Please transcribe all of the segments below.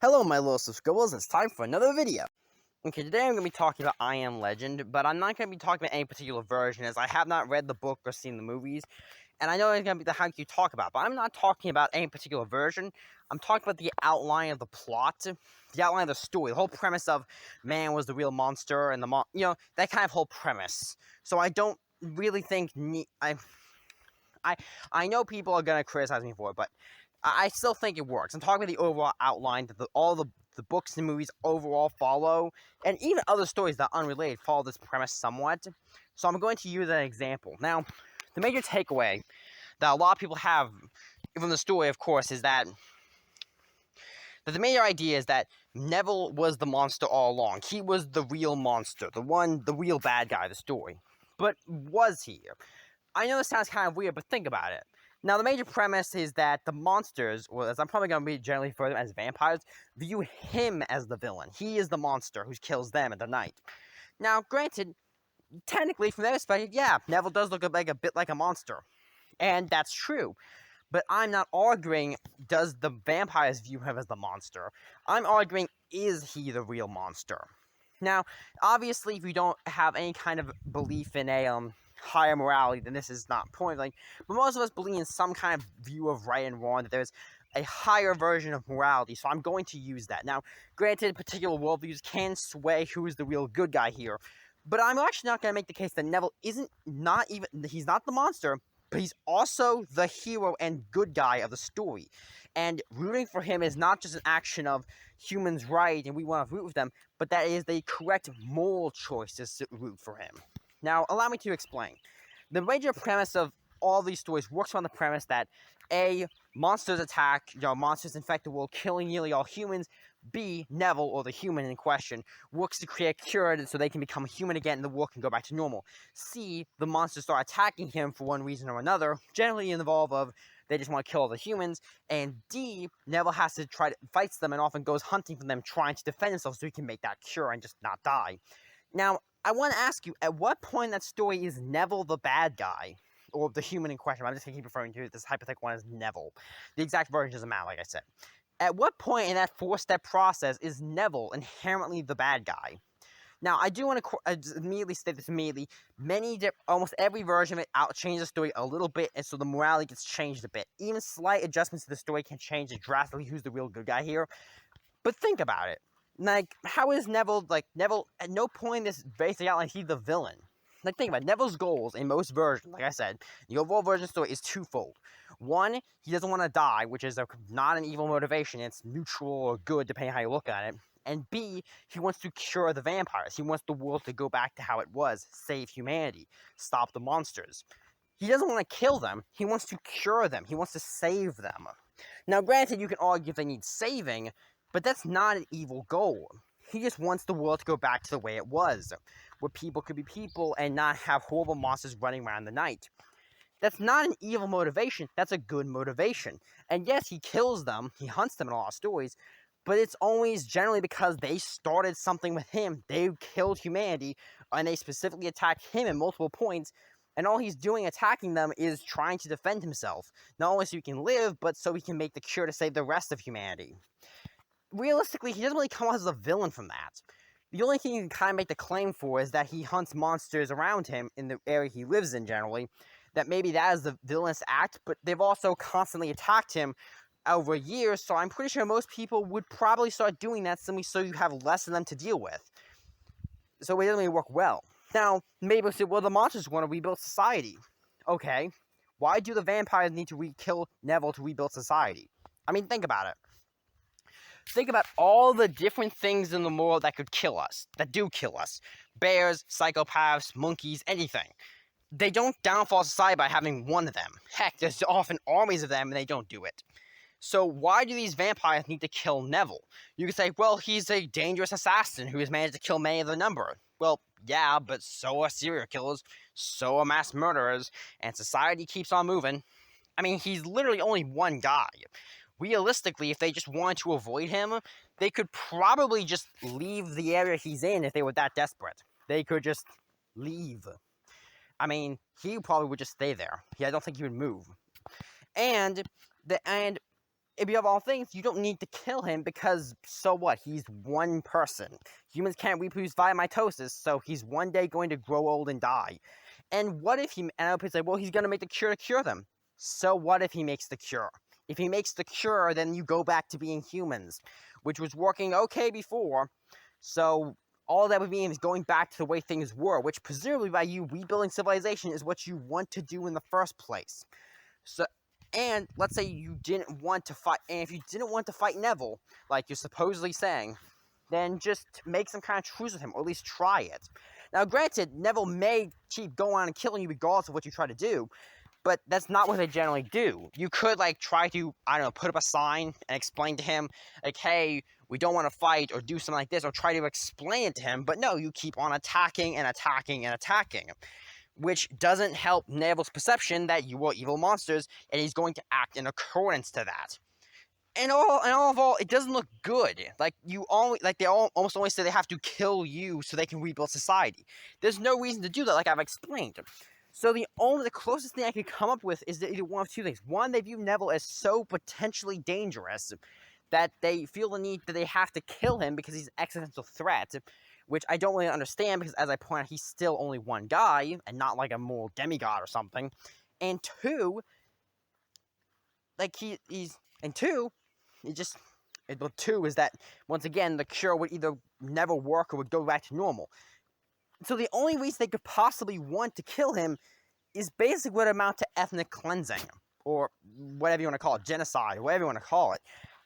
Hello my little subscribers, it's time for another video. Okay, today I'm going to be talking about I Am Legend, but I'm not going to be talking about any particular version as I have not read the book or seen the movies. And I know it's going to be the hype you talk about, but I'm not talking about any particular version. I'm talking about the outline of the plot, the outline of the story, the whole premise of man was the real monster and that kind of whole premise. So I don't really think, I know people are going to criticize me for it, but I still think it works. I'm talking about the overall outline that all the books and movies overall follow, and even other stories that are unrelated follow this premise somewhat. So I'm going to use an example. Now, the major takeaway that a lot of people have from the story, of course, is that the major idea is that Neville was the monster all along. He was the real monster, the real bad guy of the story. But was he? I know this sounds kind of weird, but think about it. Now, the major premise is that the monsters, well, as I'm probably going to be generally refer to them as vampires, view him as the villain. He is the monster who kills them at the night. Now, granted, technically, from their perspective, yeah, Neville does look a bit like a monster. And that's true. But I'm not arguing, does the vampires view him as the monster? I'm arguing, is he the real monster? Now, obviously, if you don't have any kind of belief in a, higher morality, then this is not point. But most of us believe in some kind of view of right and wrong, that there's a higher version of morality, so I'm going to use that. Now, granted, particular worldviews can sway who is the real good guy here, but I'm actually not going to make the case that Neville he's not the monster, but he's also the hero and good guy of the story. And rooting for him is not just an action of humans right and we want to root with them, but that is the correct moral choice to root for him. Now, allow me to explain. The major premise of all these stories works on the premise that A, monsters attack, monsters infect the world, killing nearly all humans. B, Neville, or the human in question, works to create a cure so they can become human again and the world can go back to normal. C, the monsters start attacking him for one reason or another, generally involved of they just want to kill all the humans. And D, Neville has to fights them and often goes hunting for them, trying to defend himself so he can make that cure and just not die. Now, I want to ask you, at what point in that story is Neville the bad guy? Or the human in question? I'm just going to keep referring to this hypothetical one as Neville. The exact version doesn't matter, like I said. At what point in that four-step process is Neville inherently the bad guy? Now, I do want to immediately state this immediately. Almost every version of it changes the story a little bit, and so the morality gets changed a bit. Even slight adjustments to the story can change drastically who's the real good guy here. But think about it. How is Neville, Neville, at no point in this basic outline, he's the villain. Think about it. Neville's goals in most versions, like I said, the overall version story is twofold. One, he doesn't want to die, which is not an evil motivation. It's neutral or good, depending on how you look at it. And B, he wants to cure the vampires. He wants the world to go back to how it was, save humanity, stop the monsters. He doesn't want to kill them. He wants to cure them. He wants to save them. Now, granted, you can argue if they need saving, but that's not an evil goal. He just wants the world to go back to the way it was, where people could be people and not have horrible monsters running around the night. That's not an evil motivation, that's a good motivation. And yes, he kills them, he hunts them in all our stories, but it's always generally because they started something with him. They killed humanity, and they specifically attacked him at multiple points, and all he's doing attacking them is trying to defend himself. Not only so he can live, but so he can make the cure to save the rest of humanity. Realistically, he doesn't really come out as a villain from that. The only thing you can kind of make the claim for is that he hunts monsters around him in the area he lives in generally, that maybe that is the villainous act, but they've also constantly attacked him over years, so I'm pretty sure most people would probably start doing that simply so you have less of them to deal with. So it doesn't really work well. Now, maybe we'll say, well, the monsters want to rebuild society. Okay, why do the vampires need to kill Neville to rebuild society? I mean, think about it. Think about all the different things in the world that could kill us, that do kill us. Bears, psychopaths, monkeys, anything. They don't downfall society by having one of them. Heck, there's often armies of them and they don't do it. So why do these vampires need to kill Neville? You could say, well, he's a dangerous assassin who has managed to kill many of the number. Well, yeah, but so are serial killers, so are mass murderers, and society keeps on moving. I mean, he's literally only one guy. Realistically, if they just wanted to avoid him, they could probably just leave the area he's in if they were that desperate. They could just leave. I mean, he probably would just stay there. I don't think he would move. And above all things, you don't need to kill him because, so what? He's one person. Humans can't reproduce via mitosis, so he's one day going to grow old and die. And what if he, and I would say, well, he's going to make the cure to cure them. So what if he makes the cure? If he makes the cure, then you go back to being humans, which was working okay before. So all that would mean is going back to the way things were, which presumably by you rebuilding civilization is what you want to do in the first place. So, and let's say you didn't want to fight, and if you didn't want to fight Neville, like you're supposedly saying, then just make some kind of truce with him, or at least try it. Now, granted, Neville may keep going on and killing you regardless of what you try to do, but that's not what they generally do. You could, like, try to, I don't know, put up a sign and explain to him, like, hey, we don't want to fight, or do something like this, or try to explain it to him, but no, you keep on attacking and attacking and attacking, which doesn't help Neville's perception that you are evil monsters, and he's going to act in accordance to that. And all of all, it doesn't look good. Like they almost always say they have to kill you so they can rebuild society. There's no reason to do that, like I've explained. So the closest thing I could come up with is that either one of two things. One, they view Neville as so potentially dangerous that they feel the need that they have to kill him because he's an existential threat, which I don't really understand because, as I point out, he's still only one guy and not like a moral demigod or something. And two, the two is that, once again, the cure would either never work or would go back to normal. So the only reason they could possibly want to kill him is basically what amount to ethnic cleansing, or whatever you want to call it, genocide, whatever you want to call it.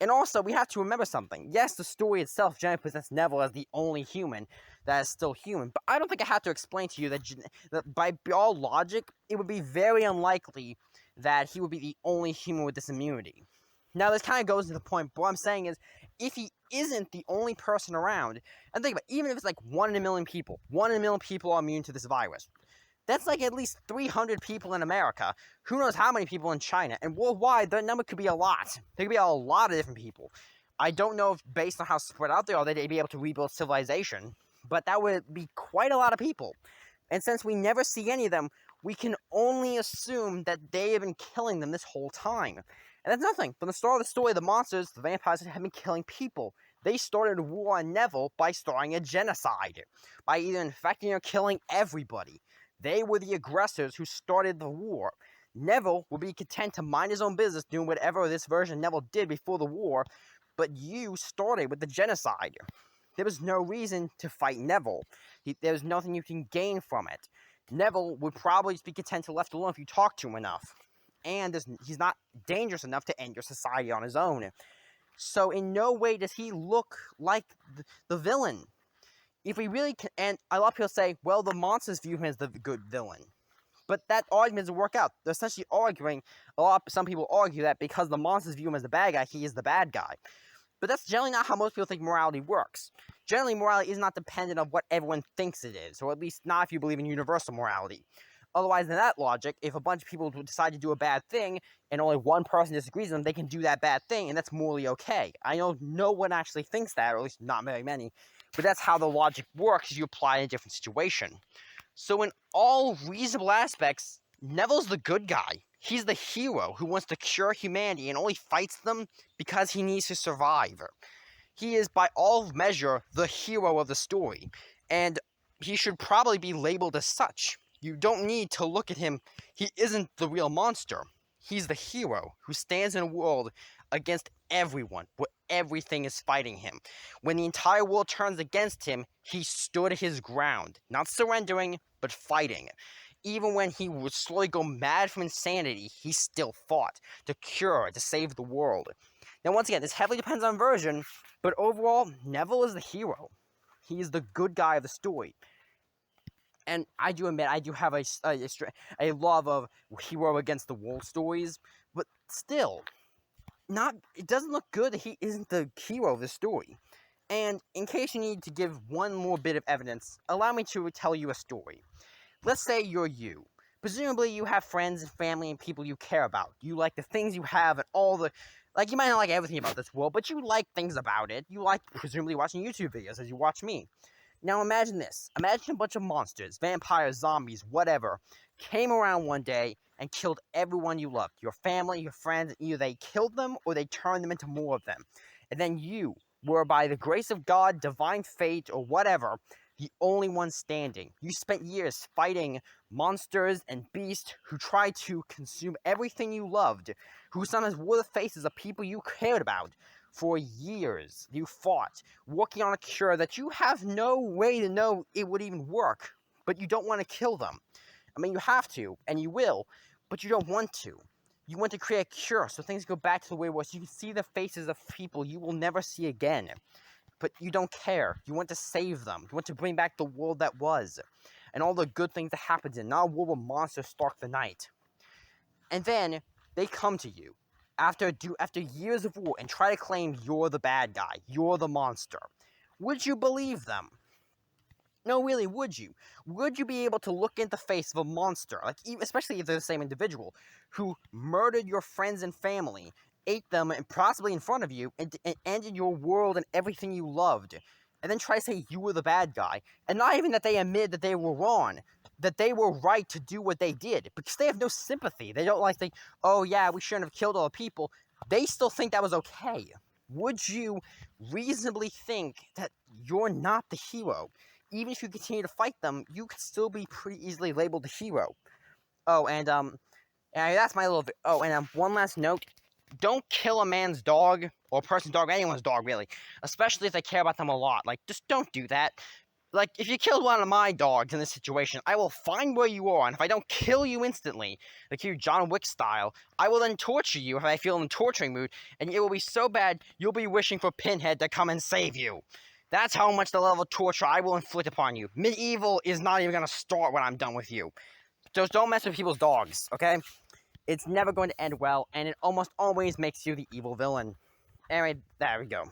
And also, we have to remember something. Yes, the story itself generally presents Neville as the only human that is still human, but I don't think I have to explain to you that by all logic, it would be very unlikely that he would be the only human with this immunity. Now, this kind of goes to the point, but what I'm saying is, if he isn't the only person around, and think about it, even if it's like 1 in a million people are immune to this virus, that's like at least 300 people in America, who knows how many people in China, and worldwide, that number could be a lot. There could be a lot of different people. I don't know if, based on how spread out they are, they'd be able to rebuild civilization, but that would be quite a lot of people. And since we never see any of them, we can only assume that they have been killing them this whole time. And that's nothing. From the start of the story, the monsters, the vampires, have been killing people. They started a war on Neville by starting a genocide, by either infecting or killing everybody. They were the aggressors who started the war. Neville would be content to mind his own business, doing whatever this version of Neville did before the war, but you started with the genocide. There was no reason to fight Neville. There was nothing you can gain from it. Neville would probably just be content to left alone if you talk to him enough. And he's not dangerous enough to end your society on his own. So in no way does he look like the villain. If we really can, and a lot of people say, well, the monsters view him as the good villain. But that argument doesn't work out. They're essentially arguing, some people argue that because the monsters view him as the bad guy, he is the bad guy. But that's generally not how most people think morality works. Generally, morality is not dependent on what everyone thinks it is, or at least not if you believe in universal morality. Otherwise, in that logic, if a bunch of people decide to do a bad thing, and only one person disagrees with them, they can do that bad thing, and that's morally okay. I know no one actually thinks that, or at least not very many, but that's how the logic works as you apply it in a different situation. So in all reasonable aspects, Neville's the good guy. He's the hero who wants to cure humanity and only fights them because he needs to survive. He is, by all measure, the hero of the story, and he should probably be labeled as such. You don't need to look at him. He isn't the real monster. He's the hero who stands in a world against everyone, where everything is fighting him. When the entire world turns against him, he stood his ground, not surrendering, but fighting. Even when he would slowly go mad from insanity, he still fought to cure, to save the world. Now, once again, this heavily depends on version, but overall, Neville is the hero. He is the good guy of the story. And I do admit, I do have a love of hero against the world stories, but still, it doesn't look good that he isn't the hero of the story. And in case you need to give one more bit of evidence, allow me to tell you a story. Let's say you're you. Presumably you have friends and family and people you care about. You like the things you have and all the... Like, you might not like everything about this world, but you like things about it. You like, presumably, watching YouTube videos as you watch me. Now imagine this. Imagine a bunch of monsters, vampires, zombies, whatever, came around one day and killed everyone you loved. Your family, your friends, either they killed them or they turned them into more of them. And then you were, by the grace of God, divine fate, or whatever, the only one standing. You spent years fighting monsters and beasts who tried to consume everything you loved, who sometimes wore the faces of people you cared about. For years, you fought, working on a cure that you have no way to know it would even work, but you don't want to kill them. I mean, you have to, and you will, but you don't want to. You want to create a cure so things go back to the way it was. So you can see the faces of people you will never see again. But you don't care. You want to save them. You want to bring back the world that was. And all the good things that happened in. Not a world where monsters stalk the night. And then they come to you after years of war and try to claim you're the bad guy. You're the monster. Would you believe them? No, really, would you? Would you be able to look in the face of a monster, like especially if they're the same individual, who murdered your friends and family, ate them, and possibly in front of you, and ended your world and everything you loved, and then try to say you were the bad guy, and not even that they admit that they were wrong, that they were right to do what they did, because they have no sympathy. They don't think, oh yeah, we shouldn't have killed all the people. They still think that was okay. Would you reasonably think that you're not the hero? Even if you continue to fight them, you could still be pretty easily labeled the hero. Oh, and that's my little. Oh, and one last note: don't kill a man's dog or a person's dog, or anyone's dog, really. Especially if they care about them a lot. Like, just don't do that. Like, if you killed one of my dogs in this situation, I will find where you are, and if I don't kill you instantly, like you John Wick style, I will then torture you if I feel in a torturing mood, and it will be so bad you'll be wishing for Pinhead to come and save you. That's how much the level of torture I will inflict upon you. Medieval is not even going to start when I'm done with you. Just don't mess with people's dogs, okay? It's never going to end well, and it almost always makes you the evil villain. Anyway, there we go.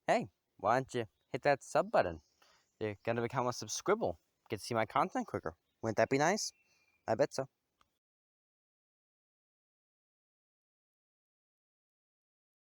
Hey, why don't you hit that sub button? You're going to become a subscribble. Get to see my content quicker. Wouldn't that be nice? I bet so.